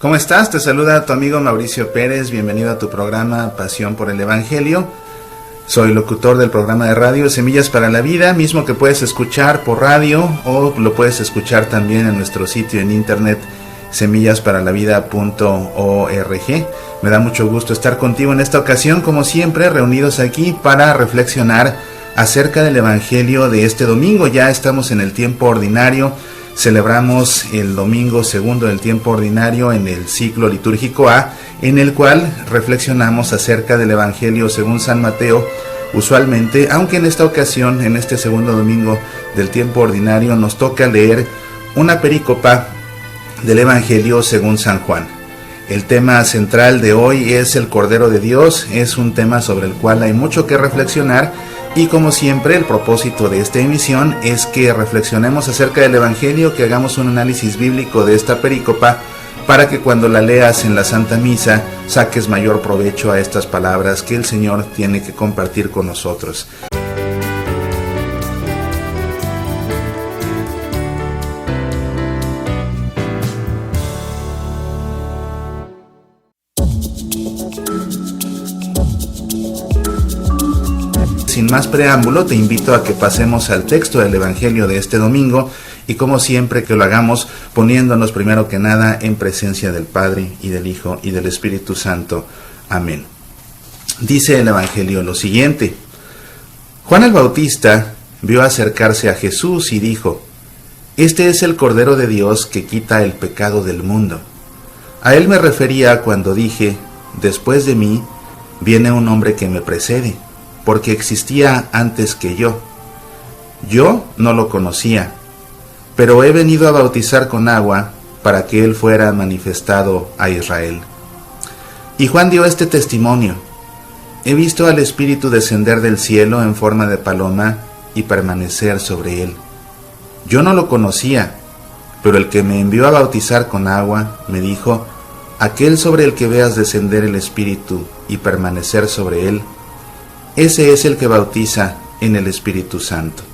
¿Cómo estás? Te saluda tu amigo Mauricio Pérez, bienvenido a tu programa Pasión por el Evangelio. Soy locutor del programa de radio Semillas para la Vida, mismo que puedes escuchar por radio o lo puedes escuchar también en nuestro sitio en internet semillasparalavida.org. Me da mucho gusto estar contigo en esta ocasión, como siempre, reunidos aquí para reflexionar acerca del Evangelio de este domingo. Ya estamos en el tiempo ordinario. Celebramos el domingo segundo del tiempo ordinario en el ciclo litúrgico A, en el cual reflexionamos acerca del Evangelio según San Mateo, usualmente, aunque en esta ocasión, en este segundo domingo del tiempo ordinario, nos toca leer una perícopa del Evangelio según San Juan. El tema central de hoy es el Cordero de Dios, es un tema sobre el cual hay mucho que reflexionar. Y como siempre, el propósito de esta emisión es que reflexionemos acerca del Evangelio, que hagamos un análisis bíblico de esta perícopa, para que cuando la leas en la Santa Misa saques mayor provecho a estas palabras que el Señor tiene que compartir con nosotros. Sin más preámbulo, te invito a que pasemos al texto del Evangelio de este domingo y, como siempre, que lo hagamos poniéndonos primero que nada en presencia del Padre y del Hijo y del Espíritu Santo. Amén. Dice el Evangelio lo siguiente: Juan el Bautista vio acercarse a Jesús y dijo: Este es el Cordero de Dios que quita el pecado del mundo. A él me refería cuando dije: Después de mí viene un hombre que me precede, porque existía antes que yo. Yo no lo conocía, pero he venido a bautizar con agua para que él fuera manifestado a Israel. Y Juan dio este testimonio: He visto al Espíritu descender del cielo en forma de paloma y permanecer sobre él. Yo no lo conocía, pero el que me envió a bautizar con agua me dijo: Aquel sobre el que veas descender el Espíritu y permanecer sobre él, ese es el que bautiza en el Espíritu Santo.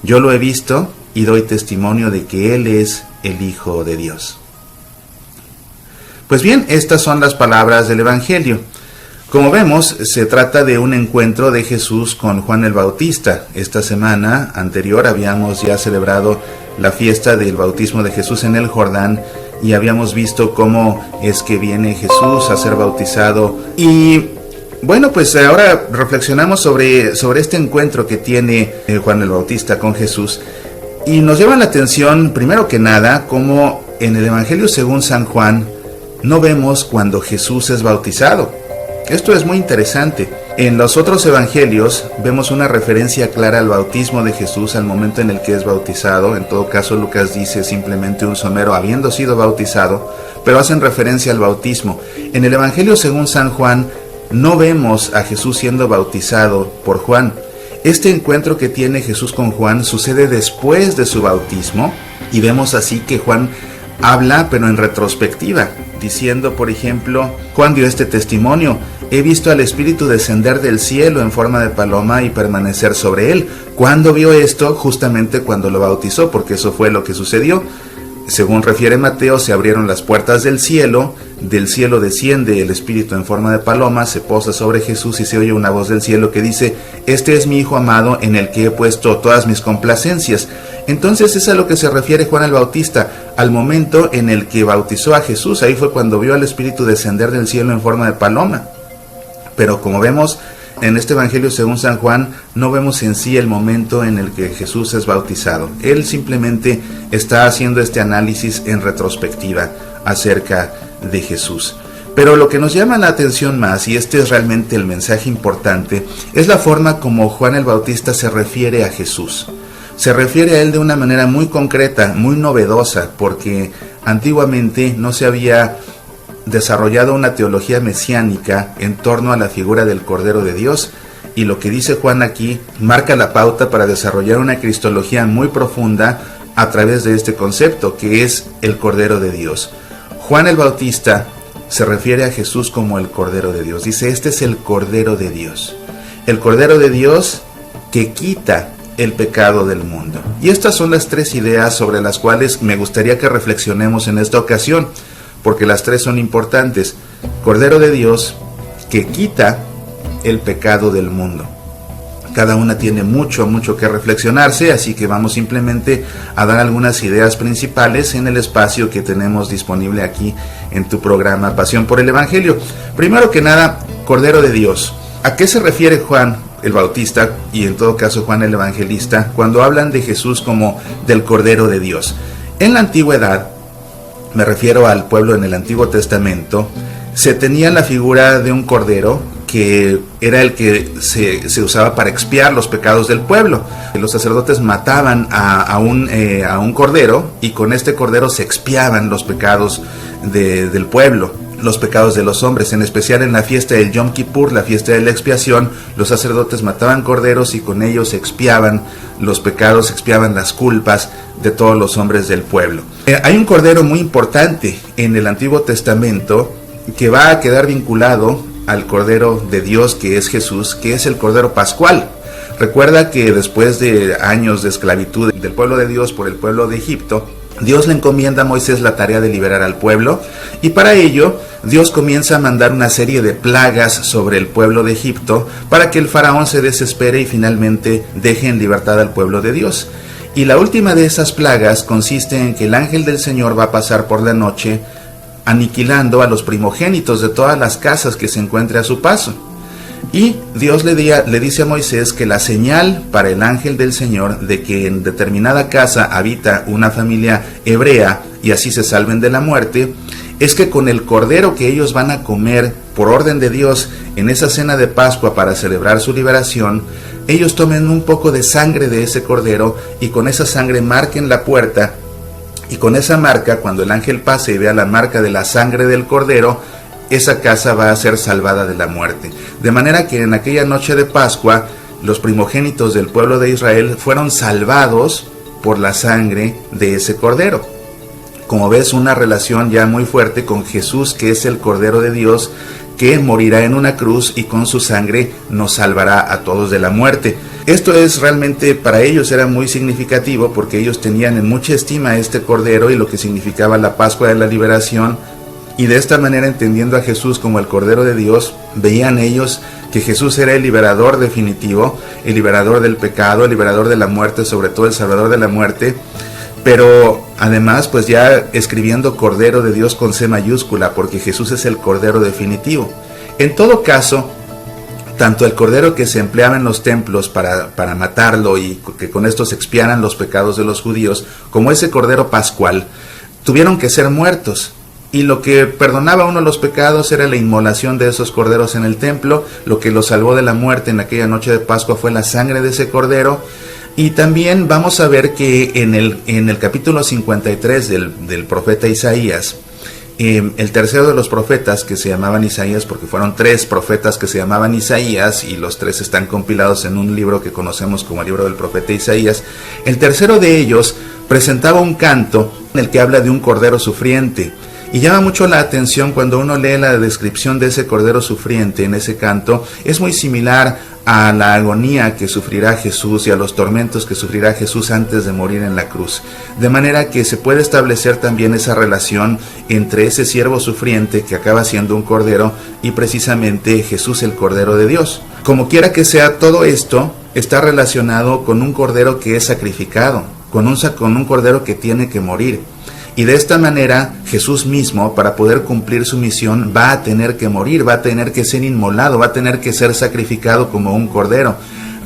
Yo lo he visto y doy testimonio de que Él es el Hijo de Dios. Pues bien, estas son las palabras del Evangelio. Como vemos, se trata de un encuentro de Jesús con Juan el Bautista. Esta semana anterior habíamos ya celebrado la fiesta del bautismo de Jesús en el Jordán y habíamos visto cómo es que viene Jesús a ser bautizado. Y bueno, pues ahora reflexionamos sobre este encuentro que tiene Juan el Bautista con Jesús, y nos llama la atención, primero que nada, cómo en el Evangelio según San Juan no vemos cuando Jesús es bautizado. Esto es muy interesante. En los otros evangelios vemos una referencia clara al bautismo de Jesús al momento en el que es bautizado. En todo caso, Lucas dice simplemente un somero habiendo sido bautizado, pero hacen referencia al bautismo. En el Evangelio según San Juan no vemos a Jesús siendo bautizado por Juan. Este encuentro que tiene Jesús con Juan sucede después de su bautismo, y vemos así que Juan habla, pero en retrospectiva, diciendo, por ejemplo, Juan dio este testimonio: He visto al Espíritu descender del cielo en forma de paloma y permanecer sobre él. ¿Cuándo vio esto? Justamente cuando lo bautizó, porque eso fue lo que sucedió. Según refiere Mateo, se abrieron las puertas del cielo desciende el Espíritu en forma de paloma, se posa sobre Jesús y se oye una voz del cielo que dice: Este es mi Hijo amado en el que he puesto todas mis complacencias. Entonces es a lo que se refiere Juan el Bautista, al momento en el que bautizó a Jesús. Ahí fue cuando vio al Espíritu descender del cielo en forma de paloma. Pero como vemos en este Evangelio según San Juan, no vemos en sí el momento en el que Jesús es bautizado. Él simplemente está haciendo este análisis en retrospectiva acerca de Jesús. Pero lo que nos llama la atención más, y este es realmente el mensaje importante, es la forma como Juan el Bautista se refiere a Jesús. Se refiere a él de una manera muy concreta, muy novedosa, porque antiguamente no se había desarrollado una teología mesiánica en torno a la figura del Cordero de Dios, y lo que dice Juan aquí marca la pauta para desarrollar una cristología muy profunda a través de este concepto, que es el Cordero de Dios. Juan el Bautista se refiere a Jesús como el Cordero de Dios. Dice: Este es el Cordero de Dios. El Cordero de Dios que quita el pecado del mundo. Y estas son las tres ideas sobre las cuales me gustaría que reflexionemos en esta ocasión. porque las tres son importantes. Cordero de Dios que quita el pecado del mundo. Cada una tiene mucho que reflexionarse, así que vamos simplemente a dar algunas ideas principales en el espacio que tenemos disponible aquí en tu programa Pasión por el Evangelio. Primero que nada, Cordero de Dios. ¿A qué se refiere Juan el Bautista y en todo caso Juan el Evangelista cuando hablan de Jesús como del Cordero de Dios? En la antigüedad, me refiero al pueblo en el Antiguo Testamento, se tenía la figura de un cordero que era el que se usaba para expiar los pecados del pueblo. Los sacerdotes mataban a un cordero y con este cordero se expiaban los pecados del pueblo, los pecados de los hombres. En especial en la fiesta del Yom Kippur, la fiesta de la expiación, los sacerdotes mataban corderos y con ellos expiaban los pecados, expiaban las culpas de todos los hombres del pueblo. Hay un cordero muy importante en el Antiguo Testamento que va a quedar vinculado al Cordero de Dios, que es Jesús, que es el Cordero Pascual. Recuerda que después de años de esclavitud del pueblo de Dios por el pueblo de Egipto, Dios le encomienda a Moisés la tarea de liberar al pueblo, y para ello Dios comienza a mandar una serie de plagas sobre el pueblo de Egipto para que el faraón se desespere y finalmente deje en libertad al pueblo de Dios. Y la última de esas plagas consiste en que el ángel del Señor va a pasar por la noche aniquilando a los primogénitos de todas las casas que se encuentre a su paso. Y Dios le dice a Moisés que la señal para el ángel del Señor de que en determinada casa habita una familia hebrea y así se salven de la muerte, es que con el cordero que ellos van a comer por orden de Dios en esa cena de Pascua para celebrar su liberación, ellos tomen un poco de sangre de ese cordero y con esa sangre marquen la puerta. Y con esa marca, cuando el ángel pase y vea la marca de la sangre del cordero, esa casa va a ser salvada de la muerte. De manera que en aquella noche de Pascua, los primogénitos del pueblo de Israel fueron salvados por la sangre de ese cordero. Como ves, una relación ya muy fuerte con Jesús, que es el Cordero de Dios, que morirá en una cruz y con su sangre nos salvará a todos de la muerte. Esto es realmente, para ellos era muy significativo porque ellos tenían en mucha estima este Cordero y lo que significaba la Pascua de la Liberación, y de esta manera, entendiendo a Jesús como el Cordero de Dios, veían ellos que Jesús era el liberador definitivo, el liberador del pecado, el liberador de la muerte, sobre todo el salvador de la muerte, pero además pues ya escribiendo Cordero de Dios con C mayúscula, porque Jesús es el Cordero definitivo. En todo caso, tanto el cordero que se empleaba en los templos para matarlo y que con esto se expiaran los pecados de los judíos, como ese cordero pascual, tuvieron que ser muertos. Y lo que perdonaba uno los pecados era la inmolación de esos corderos en el templo. Lo que los salvó de la muerte en aquella noche de Pascua fue la sangre de ese cordero. Y también vamos a ver que en el capítulo 53 del profeta Isaías, el tercero de los profetas que se llamaban Isaías, porque fueron 3 profetas que se llamaban Isaías y los 3 están compilados en un libro que conocemos como el libro del profeta Isaías, el tercero de ellos presentaba un canto en el que habla de un cordero sufriente. Y llama mucho la atención cuando uno lee la descripción de ese cordero sufriente en ese canto. Es muy similar a la agonía que sufrirá Jesús y a los tormentos que sufrirá Jesús antes de morir en la cruz. De manera que se puede establecer también esa relación entre ese siervo sufriente que acaba siendo un cordero y precisamente Jesús, el Cordero de Dios. Como quiera que sea, todo esto está relacionado con un cordero que es sacrificado, con un cordero que tiene que morir. Y de esta manera Jesús mismo, para poder cumplir su misión, va a tener que morir, va a tener que ser inmolado, va a tener que ser sacrificado como un cordero.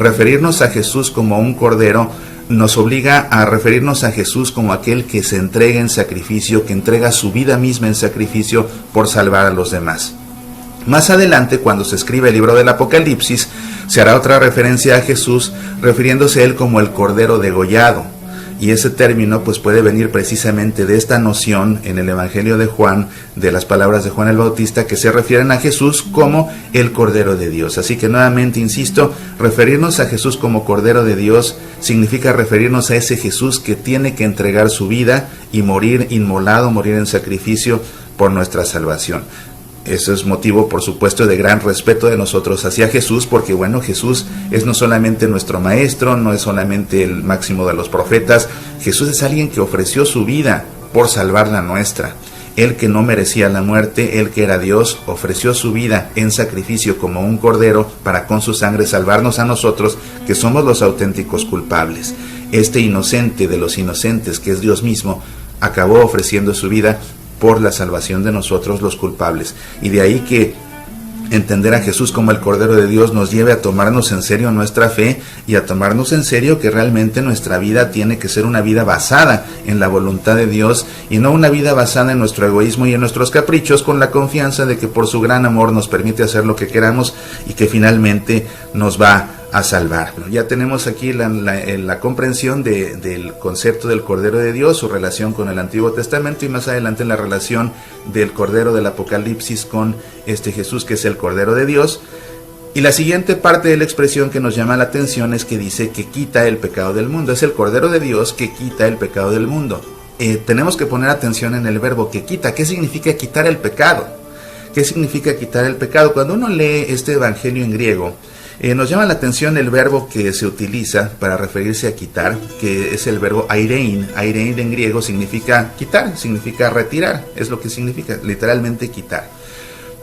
Referirnos a Jesús como un cordero nos obliga a referirnos a Jesús como aquel que se entrega en sacrificio, que entrega su vida misma en sacrificio por salvar a los demás. Más adelante, cuando se escribe el libro del Apocalipsis, se hará otra referencia a Jesús, refiriéndose a él como el cordero degollado. Y ese término pues puede venir precisamente de esta noción en el Evangelio de Juan, de las palabras de Juan el Bautista, que se refieren a Jesús como el Cordero de Dios. Así que nuevamente insisto, referirnos a Jesús como Cordero de Dios significa referirnos a ese Jesús que tiene que entregar su vida y morir inmolado, morir en sacrificio por nuestra salvación. Eso es motivo, por supuesto, de gran respeto de nosotros hacia Jesús, porque bueno, Jesús es no solamente nuestro maestro, no es solamente el máximo de los profetas. Jesús es alguien que ofreció su vida por salvar la nuestra. Él que no merecía la muerte, Él que era Dios, ofreció su vida en sacrificio como un cordero para con su sangre salvarnos a nosotros, que somos los auténticos culpables. Este inocente de los inocentes, que es Dios mismo, acabó ofreciendo su vida por la salvación de nosotros los culpables. Y de ahí que entender a Jesús como el Cordero de Dios nos lleve a tomarnos en serio nuestra fe y a tomarnos en serio que realmente nuestra vida tiene que ser una vida basada en la voluntad de Dios y no una vida basada en nuestro egoísmo y en nuestros caprichos, con la confianza de que por su gran amor nos permite hacer lo que queramos y que finalmente nos va a salvar. Ya tenemos aquí la comprensión del concepto del Cordero de Dios, su relación con el Antiguo Testamento y más adelante la relación del Cordero del Apocalipsis con este Jesús que es el Cordero de Dios. Y la siguiente parte de la expresión que nos llama la atención es que dice que quita el pecado del mundo. Es el Cordero de Dios que quita el pecado del mundo. Tenemos que poner atención en el verbo que quita. ¿Qué significa quitar el pecado? ¿Qué significa quitar el pecado? Cuando uno lee este evangelio en griego, nos llama la atención el verbo que se utiliza para referirse a quitar, que es el verbo airein. Airein en griego significa quitar, significa retirar, es lo que significa, literalmente quitar.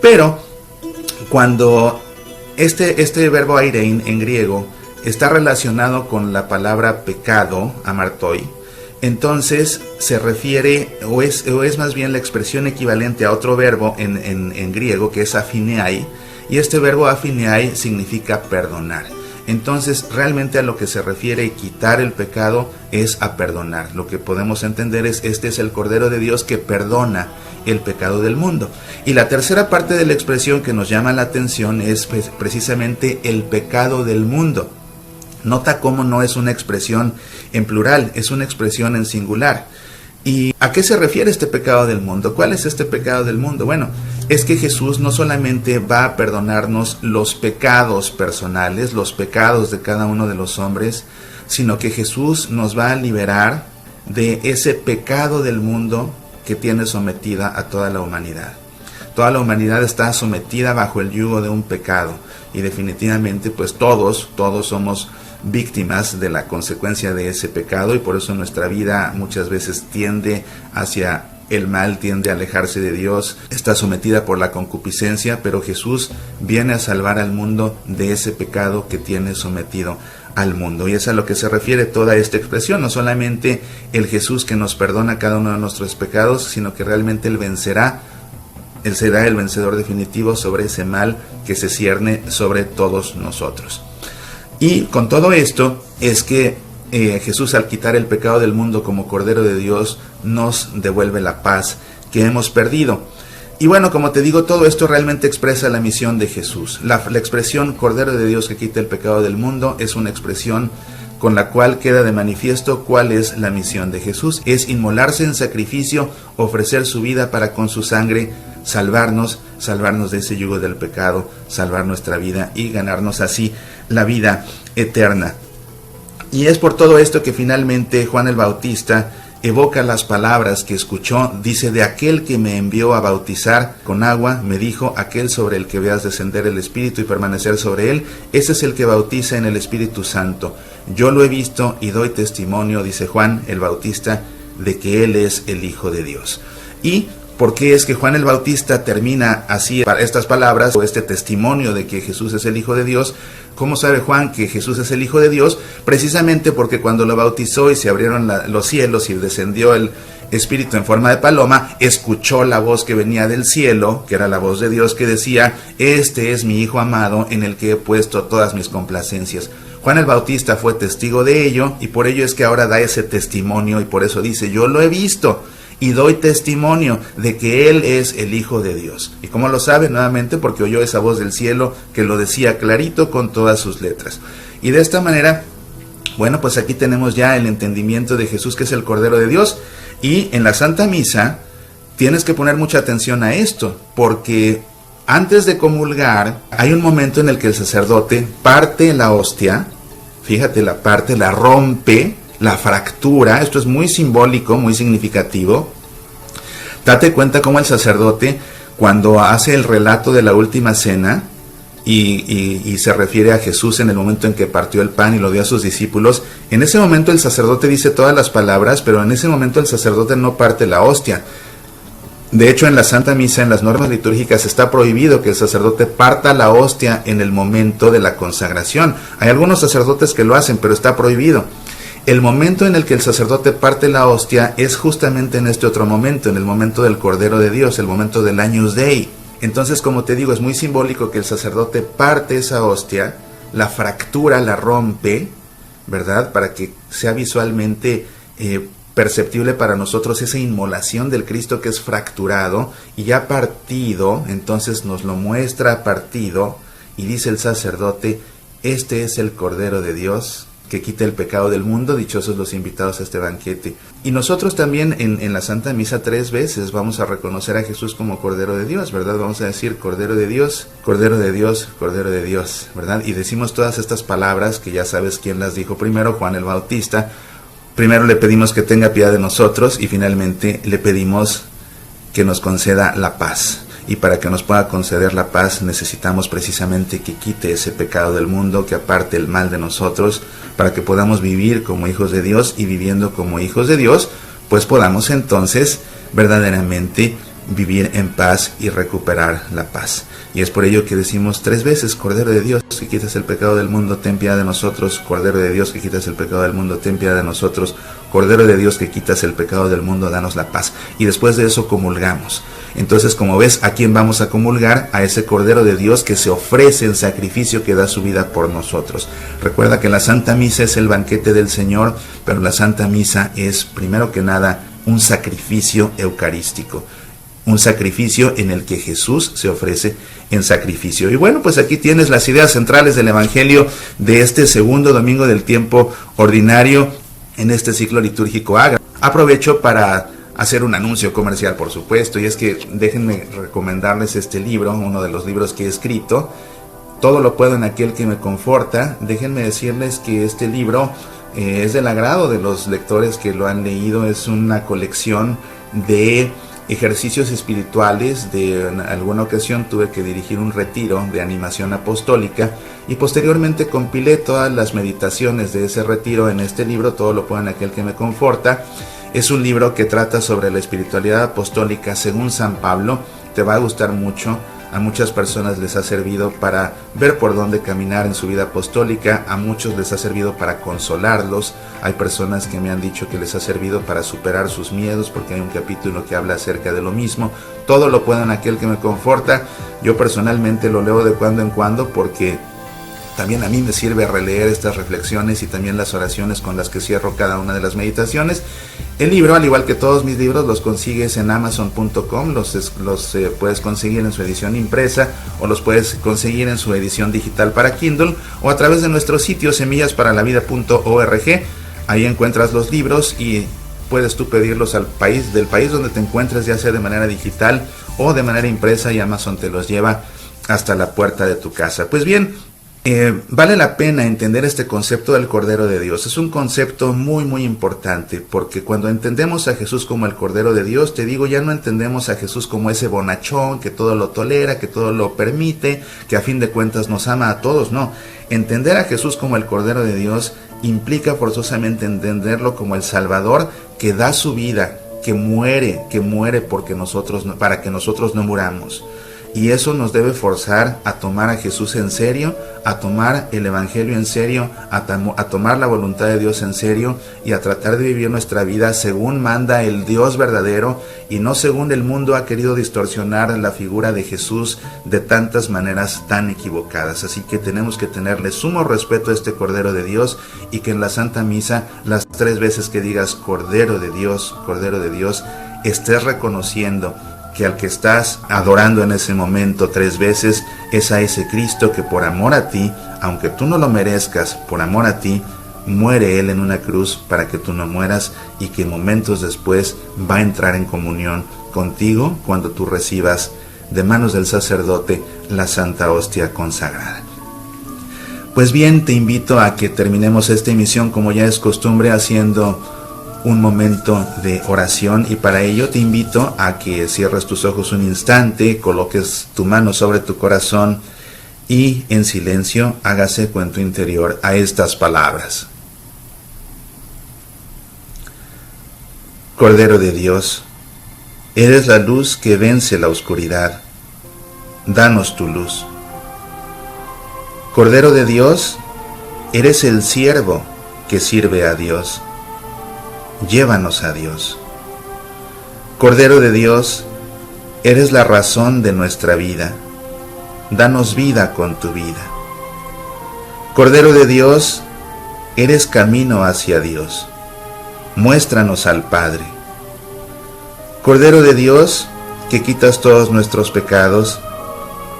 Pero cuando este verbo airein en griego está relacionado con la palabra pecado, amartoi, entonces se refiere, o es más bien la expresión equivalente a otro verbo en griego, que es aphineai, y este verbo aphineai significa perdonar. Entonces, realmente a lo que se refiere quitar el pecado es a perdonar. Lo que podemos entender es, este es el Cordero de Dios que perdona el pecado del mundo. Y la tercera parte de la expresión que nos llama la atención es precisamente el pecado del mundo. Nota cómo no es una expresión en plural, es una expresión en singular. ¿Y a qué se refiere este pecado del mundo? ¿Cuál es este pecado del mundo? Bueno, es que Jesús no solamente va a perdonarnos los pecados personales, los pecados de cada uno de los hombres, sino que Jesús nos va a liberar de ese pecado del mundo que tiene sometida a toda la humanidad. Toda la humanidad está sometida bajo el yugo de un pecado y definitivamente pues todos somos víctimas de la consecuencia de ese pecado y por eso nuestra vida muchas veces tiende hacia el mal, tiende a alejarse de Dios, está sometida por la concupiscencia, pero Jesús viene a salvar al mundo de ese pecado que tiene sometido al mundo. Y es a lo que se refiere toda esta expresión, no solamente el Jesús que nos perdona cada uno de nuestros pecados, sino que realmente Él vencerá, Él será el vencedor definitivo sobre ese mal que se cierne sobre todos nosotros. Y con todo esto es que Jesús, al quitar el pecado del mundo como Cordero de Dios, nos devuelve la paz que hemos perdido. Y bueno, como te digo, todo esto realmente expresa la misión de Jesús. La expresión Cordero de Dios que quita el pecado del mundo es una expresión con la cual queda de manifiesto cuál es la misión de Jesús. Es inmolarse en sacrificio, ofrecer su vida para con su sangre salvarnos de ese yugo del pecado, salvar nuestra vida y ganarnos así la vida eterna. Y es por todo esto que finalmente Juan el Bautista evoca las palabras que escuchó. Dice: de aquel que me envió a bautizar con agua, me dijo, aquel sobre el que veas descender el Espíritu y permanecer sobre él, ese es el que bautiza en el Espíritu Santo. Yo lo he visto y doy testimonio, dice Juan el Bautista, de que él es el Hijo de Dios. ¿Y por qué es que Juan el Bautista termina así estas palabras o este testimonio de que Jesús es el Hijo de Dios? ¿Cómo sabe Juan que Jesús es el Hijo de Dios? Precisamente porque cuando lo bautizó y se abrieron los cielos y descendió el Espíritu en forma de paloma, escuchó la voz que venía del cielo, que era la voz de Dios, que decía: este es mi Hijo amado en el que he puesto todas mis complacencias. Juan el Bautista fue testigo de ello y por ello es que ahora da ese testimonio y por eso dice: yo lo he visto y doy testimonio de que Él es el Hijo de Dios. ¿Y cómo lo sabe? Nuevamente porque oyó esa voz del cielo que lo decía clarito con todas sus letras. Y de esta manera, bueno, pues aquí tenemos ya el entendimiento de Jesús, que es el Cordero de Dios. Y en la Santa Misa tienes que poner mucha atención a esto, porque antes de comulgar hay un momento en el que el sacerdote parte la hostia, fíjate, la rompe, la fractura. Esto es muy simbólico, muy significativo. Date cuenta cómo el sacerdote, cuando hace el relato de la última cena y se refiere a Jesús en el momento en que partió el pan y lo dio a sus discípulos, en ese momento el sacerdote dice todas las palabras, pero en ese momento el sacerdote no parte la hostia. De hecho, en la Santa Misa, en las normas litúrgicas, está prohibido que el sacerdote parta la hostia en el momento de la consagración. Hay algunos sacerdotes que lo hacen, pero está prohibido. El momento en el que el sacerdote parte la hostia es justamente en este otro momento, en el momento del Cordero de Dios, el momento del Agnus Dei. Entonces, como te digo, es muy simbólico que el sacerdote parte esa hostia, la fractura, la rompe, ¿verdad? Para que sea visualmente perceptible para nosotros esa inmolación del Cristo que es fracturado y ya partido. Entonces nos lo muestra partido y dice el sacerdote: este es el Cordero de Dios que quita el pecado del mundo, dichosos los invitados a este banquete. Y nosotros también en la Santa Misa 3 veces vamos a reconocer a Jesús como Cordero de Dios, ¿verdad? Vamos a decir: Cordero de Dios, Cordero de Dios, Cordero de Dios, ¿verdad? Y decimos todas estas palabras que ya sabes quién las dijo primero, Juan el Bautista. Primero le pedimos que tenga piedad de nosotros y finalmente le pedimos que nos conceda la paz. Y para que nos pueda conceder la paz necesitamos precisamente que quite ese pecado del mundo, que aparte el mal de nosotros, para que podamos vivir como hijos de Dios, y viviendo como hijos de Dios, pues podamos entonces verdaderamente vivir en paz y recuperar la paz. Y es por ello que decimos 3 veces: Cordero de Dios que quitas el pecado del mundo, ten piedad de nosotros. Cordero de Dios que quitas el pecado del mundo, ten piedad de nosotros. Cordero de Dios que quitas el pecado del mundo, danos la paz. Y después de eso comulgamos. Entonces, como ves, ¿a quién vamos a comulgar? A ese Cordero de Dios que se ofrece en sacrificio, que da su vida por nosotros. Recuerda que la Santa Misa es el banquete del Señor, pero la Santa Misa es, primero que nada, un sacrificio eucarístico. Un sacrificio en el que Jesús se ofrece en sacrificio. Y bueno, pues aquí tienes las ideas centrales del Evangelio de este segundo domingo del tiempo ordinario en este ciclo litúrgico Agra. Aprovecho para hacer un anuncio comercial, por supuesto, y es que déjenme recomendarles este libro, uno de los libros que he escrito, Todo lo puedo en aquel que me conforta. Déjenme decirles que este libro es del agrado de los lectores que lo han leído. Es una colección de ejercicios espirituales. En alguna ocasión tuve que dirigir un retiro de animación apostólica y posteriormente compilé todas las meditaciones de ese retiro en este libro, Todo lo puedo en aquel que me conforta. Es un libro que trata sobre la espiritualidad apostólica según San Pablo. Te va a gustar mucho. A muchas personas les ha servido para ver por dónde caminar en su vida apostólica. A muchos les ha servido para consolarlos. Hay personas que me han dicho que les ha servido para superar sus miedos, porque hay un capítulo que habla acerca de lo mismo. Todo lo puedo en aquel que me conforta. Yo personalmente lo leo de cuando en cuando porque también a mí me sirve releer estas reflexiones y también las oraciones con las que cierro cada una de las meditaciones. El libro, al igual que todos mis libros, los consigues en Amazon.com, los puedes conseguir en su edición impresa o los puedes conseguir en su edición digital para Kindle o a través de nuestro sitio semillasparalavida.org. Ahí encuentras los libros y puedes tú pedirlos del país donde te encuentres, ya sea de manera digital o de manera impresa, y Amazon te los lleva hasta la puerta de tu casa. Pues bien, vale la pena entender este concepto del Cordero de Dios. Es un concepto muy muy importante, porque cuando entendemos a Jesús como el Cordero de Dios, te digo, ya no entendemos a Jesús como ese bonachón que todo lo tolera, que todo lo permite, que a fin de cuentas nos ama a todos. No, entender a Jesús como el Cordero de Dios implica forzosamente entenderlo como el Salvador que da su vida, que muere porque para que nosotros no muramos. Y eso nos debe forzar a tomar a Jesús en serio, a tomar el Evangelio en serio, a tomar la voluntad de Dios en serio y a tratar de vivir nuestra vida según manda el Dios verdadero y no según el mundo ha querido distorsionar la figura de Jesús de tantas maneras tan equivocadas. Así que tenemos que tenerle sumo respeto a este Cordero de Dios, y que en la Santa Misa, las 3 veces que digas Cordero de Dios, estés reconociendo que al que estás adorando en ese momento 3 veces es a ese Cristo que por amor a ti, aunque tú no lo merezcas, por amor a ti, muere Él en una cruz para que tú no mueras, y que momentos después va a entrar en comunión contigo cuando tú recibas de manos del sacerdote la Santa Hostia consagrada. Pues bien, te invito a que terminemos esta emisión, como ya es costumbre, haciendo un momento de oración, y para ello te invito a que cierres tus ojos un instante, coloques tu mano sobre tu corazón y en silencio hagas eco en tu interior a estas palabras: Cordero de Dios, Eres la luz que vence la oscuridad. Danos tu luz. Cordero de Dios, eres el siervo que sirve a Dios. Llévanos a Dios. Cordero de Dios, eres la razón de nuestra vida. Danos vida con tu vida. Cordero de Dios, eres camino hacia Dios. Muéstranos al Padre. Cordero de Dios, que quitas todos nuestros pecados,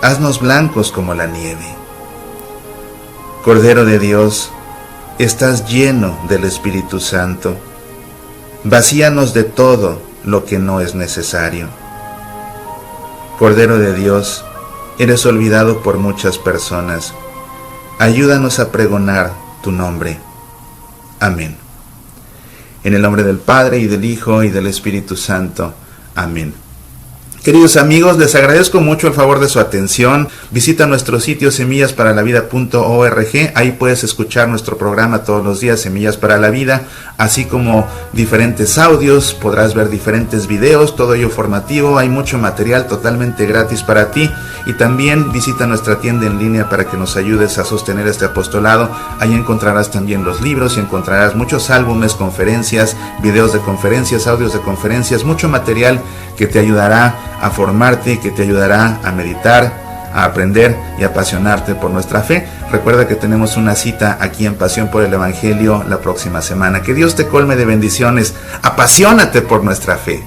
haznos blancos como la nieve. Cordero de Dios, estás lleno del Espíritu Santo. Vacíanos de todo lo que no es necesario. Cordero de Dios, eres olvidado por muchas personas. Ayúdanos a pregonar tu nombre. Amén. En el nombre del Padre, y del Hijo, y del Espíritu Santo. Amén. Queridos amigos, les agradezco mucho el favor de su atención. Visita nuestro sitio semillasparalavida.org. Ahí puedes escuchar nuestro programa todos los días, Semillas para la Vida, así como diferentes audios. Podrás ver diferentes videos, todo ello formativo. Hay mucho material totalmente gratis para ti. Y también visita nuestra tienda en línea para que nos ayudes a sostener este apostolado. Ahí encontrarás también los libros y encontrarás muchos álbumes, conferencias, videos de conferencias, audios de conferencias, mucho material que te ayudará a formarte, que te ayudará a meditar, a aprender y apasionarte por nuestra fe. Recuerda que tenemos una cita aquí en Pasión por el Evangelio la próxima semana. Que Dios te colme de bendiciones. Apasionate por nuestra fe.